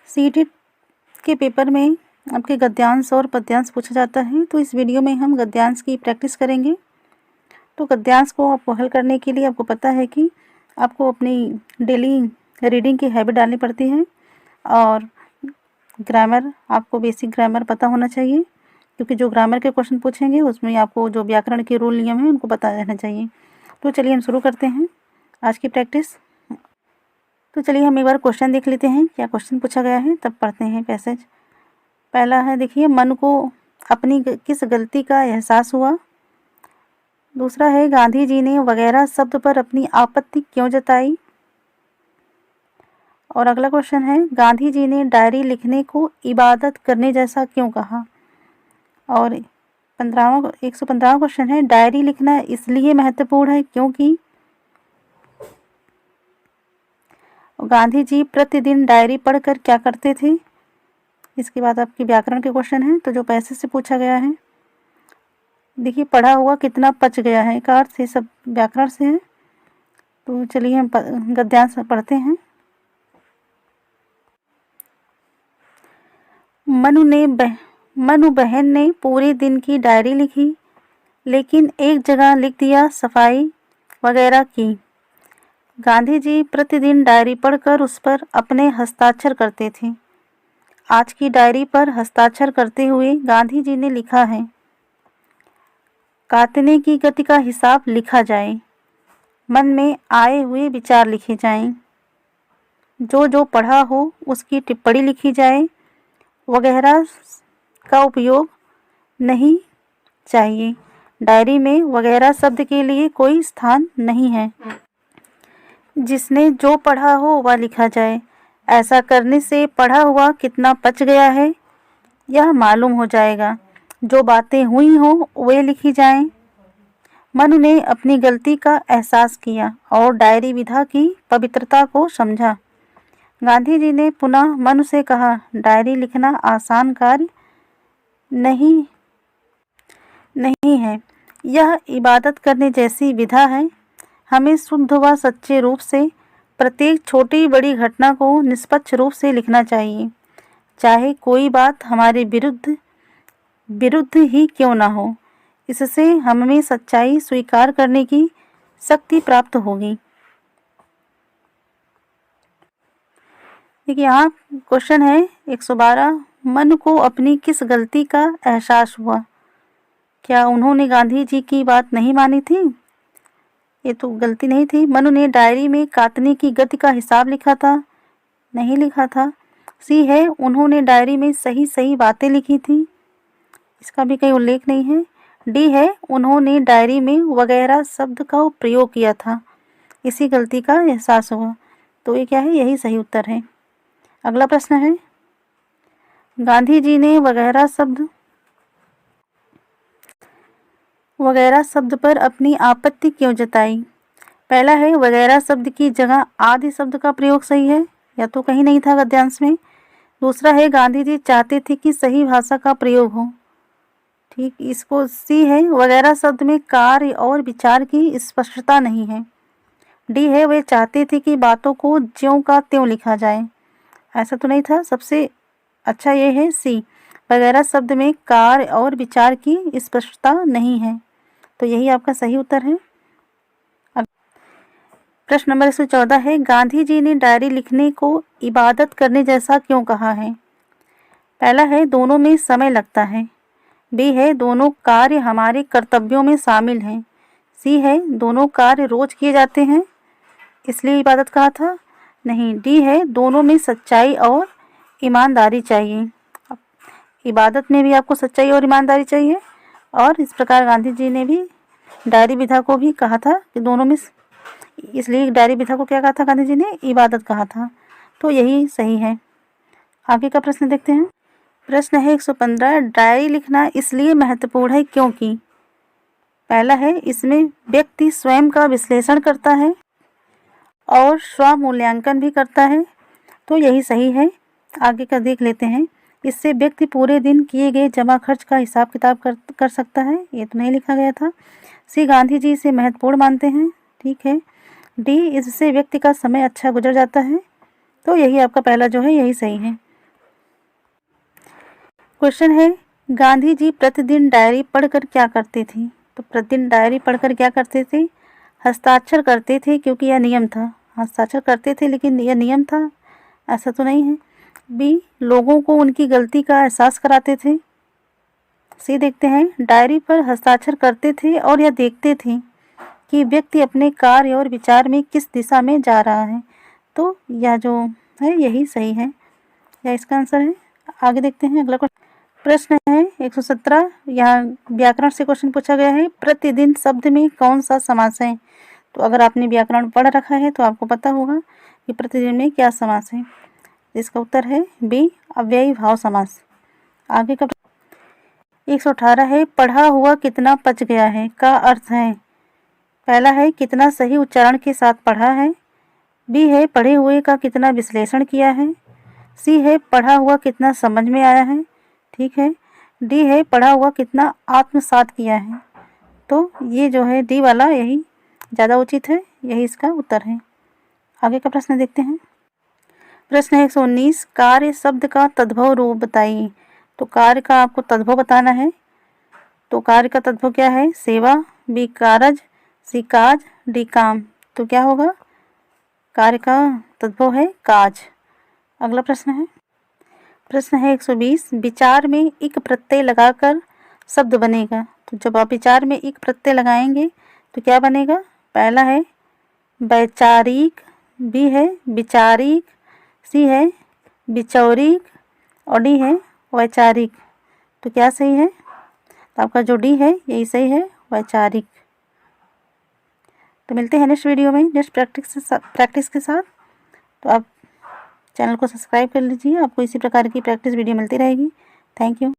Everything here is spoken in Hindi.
सीईटी के पेपर में आपके गद्यांश और पद्यांश पूछा जाता है, तो इस वीडियो में हम गद्यांश की प्रैक्टिस करेंगे। तो गद्यांश को आपको हल करने के लिए आपको पता है कि आपको अपनी डेली रीडिंग की हैबिट डालनी पड़ती है और ग्रामर, आपको बेसिक ग्रामर पता होना चाहिए, क्योंकि जो ग्रामर के क्वेश्चन पूछेंगे उसमें आपको जो व्याकरण के रूल नियम हैं उनको पता रहना चाहिए। तो चलिए हम शुरू करते हैं आज की प्रैक्टिस। तो चलिए हम एक बार क्वेश्चन देख लेते हैं, क्या क्वेश्चन पूछा गया है, तब पढ़ते हैं पैसेज। पहला है, देखिए, मन को अपनी किस गलती का एहसास हुआ। दूसरा है, गांधी जी ने वगैरह शब्द पर अपनी आपत्ति क्यों जताई। और अगला क्वेश्चन है, गांधी जी ने डायरी लिखने को इबादत करने जैसा क्यों कहा। और 115वां क्वेश्चन है, डायरी लिखना इसलिए महत्वपूर्ण है क्योंकि गांधी जी प्रतिदिन डायरी पढ़कर क्या करते थे। इसके बाद आपके व्याकरण के क्वेश्चन हैं, तो जो पैसेज से पूछा गया है, देखिए, पढ़ा हुआ कितना पच गया है, का अर्थ ये सब व्याकरण से है। तो चलिए हम गद्यांश पढ़ते हैं। मनु बहन ने पूरे दिन की डायरी लिखी, लेकिन एक जगह लिख दिया सफाई वगैरह की। गांधी जी प्रतिदिन डायरी पढ़कर उस पर अपने हस्ताक्षर करते थे। आज की डायरी पर हस्ताक्षर करते हुए गांधी जी ने लिखा है, काटने की गति का हिसाब लिखा जाए, मन में आए हुए विचार लिखे जाएं, जो जो पढ़ा हो उसकी टिप्पणी लिखी जाए, वगैरह का उपयोग नहीं चाहिए। डायरी में वगैरह शब्द के लिए कोई स्थान नहीं है। जिसने जो पढ़ा हो वह लिखा जाए। ऐसा करने से पढ़ा हुआ कितना पच गया है यह मालूम हो जाएगा। जो बातें हुई हों वे लिखी जाएं। मनु ने अपनी गलती का एहसास किया और डायरी विधा की पवित्रता को समझा। गांधी जी ने पुनः मनु से कहा, डायरी लिखना आसान कार्य नहीं है, यह इबादत करने जैसी विधा है। हमें शुद्ध व सच्चे रूप से प्रत्येक छोटी बड़ी घटना को निष्पक्ष रूप से लिखना चाहिए, चाहे कोई बात हमारे विरुद्ध ही क्यों न हो। इससे हमें सच्चाई स्वीकार करने की शक्ति प्राप्त होगी। देखिए, यहाँ क्वेश्चन है 112, मन को अपनी किस गलती का एहसास हुआ। क्या उन्होंने गांधी जी की बात नहीं मानी थी। ये तो गलती नहीं थी। मनु ने डायरी में काटने की गति का हिसाब लिखा था, नहीं लिखा था। सी है, उन्होंने डायरी में सही सही बातें लिखी थी, इसका भी कहीं उल्लेख नहीं है। डी है, उन्होंने डायरी में वगैरह शब्द का प्रयोग किया था, इसी गलती का एहसास हुआ। तो ये क्या है, यही सही उत्तर है। अगला प्रश्न है, गांधी जी ने वगैरह शब्द पर अपनी आपत्ति क्यों जताई। पहला है, वगैरह शब्द की जगह आदि शब्द का प्रयोग सही है, या तो कहीं नहीं था गद्यांश में। दूसरा है, गांधी जी चाहते थे कि सही भाषा का प्रयोग हो, ठीक। इसको सी है, वगैरह शब्द में कार्य और विचार की स्पष्टता नहीं है। डी है, वे चाहते थे कि बातों को ज्यों का त्यों लिखा जाए, ऐसा तो नहीं था। सबसे अच्छा ये है सी, वगैरह शब्द में कार्य और विचार की स्पष्टता नहीं है, तो यही आपका सही उत्तर है। प्रश्न नंबर 114 है, गांधी जी ने डायरी लिखने को इबादत करने जैसा क्यों कहा है। पहला है, दोनों में समय लगता है। बी है, दोनों कार्य हमारे कर्तव्यों में शामिल हैं। सी है, दोनों कार्य रोज किए जाते हैं इसलिए इबादत कहा था, नहीं। डी है, दोनों में सच्चाई और ईमानदारी चाहिए। इबादत में भी आपको सच्चाई और ईमानदारी चाहिए, और इस प्रकार गांधी जी ने भी डायरी विधा को भी कहा था कि दोनों में, इसलिए डायरी विधा को क्या कहा था गांधी जी ने, इबादत कहा था। तो यही सही है। आगे का प्रश्न देखते हैं। प्रश्न है 115, डायरी लिखना इसलिए महत्वपूर्ण है क्योंकि। पहला है, इसमें व्यक्ति स्वयं का विश्लेषण करता है और स्वमूल्यांकन भी करता है, तो यही सही है। आगे का देख लेते हैं। इससे व्यक्ति पूरे दिन किए गए जमा खर्च का हिसाब किताब कर सकता है, ये तो नहीं लिखा गया था। सी, गांधी जी इसे महत्वपूर्ण मानते हैं, ठीक है। डी, इससे व्यक्ति का समय अच्छा गुजर जाता है, तो यही आपका पहला जो है यही सही है। क्वेश्चन है, गांधी जी प्रतिदिन डायरी पढ़कर क्या करते थे? तो प्रतिदिन डायरी पढ़कर क्या करते थे? हस्ताक्षर करते थे, क्योंकि यह नियम था। हस्ताक्षर करते थे, लेकिन यह नियम था ऐसा तो नहीं है। बी, लोगों को उनकी गलती का एहसास कराते थे। सी देखते हैं, डायरी पर हस्ताक्षर करते थे और यह देखते थे कि व्यक्ति अपने कार्य और विचार में किस दिशा में जा रहा है। तो यह जो है यही सही है, यह इसका आंसर है। आगे देखते हैं अगला प्रश्न है 117। यहाँ व्याकरण से क्वेश्चन पूछा गया है, प्रतिदिन शब्द में कौन सा समास है? तो अगर आपने व्याकरण पढ़ रखा है तो आपको पता होगा कि प्रतिदिन में क्या समास है। इसका उत्तर है बी, अव्ययी भाव समास। आगे का 118 है, पढ़ा हुआ कितना पच गया है का अर्थ है? पहला है, कितना सही उच्चारण के साथ पढ़ा है। बी है, पढ़े हुए का कितना विश्लेषण किया है। सी है, पढ़ा हुआ कितना समझ में आया है। ठीक है। डी है, पढ़ा हुआ कितना आत्मसात किया है। तो ये जो है डी वाला यही ज़्यादा उचित है, यही इसका उत्तर है। आगे का प्रश्न देखते हैं। प्रश्न है 119, कार्य शब्द का तद्भव रूप बताइए। तो कार्य का आपको तद्भव बताना है। तो कार्य का तद्भव क्या है? सेवा। बी, कारज। सी, काज। डी, काम। तो क्या होगा? कार्य का तद्भव है काज। अगला प्रश्न है 120, विचार में इक प्रत्यय लगाकर शब्द बनेगा। तो जब आप विचार में इक प्रत्यय लगाएंगे तो क्या बनेगा? पहला है वैचारिक। बी है विचारिक। सी है विचौरिक और डी है वैचारिक। तो क्या सही है? तो आपका जो डी है यही सही है, वैचारिक। तो मिलते हैं नेक्स्ट वीडियो में नेक्स्ट प्रैक्टिस के साथ। तो आप चैनल को सब्सक्राइब कर लीजिए, आपको इसी प्रकार की प्रैक्टिस वीडियो मिलती रहेगी। Thank you.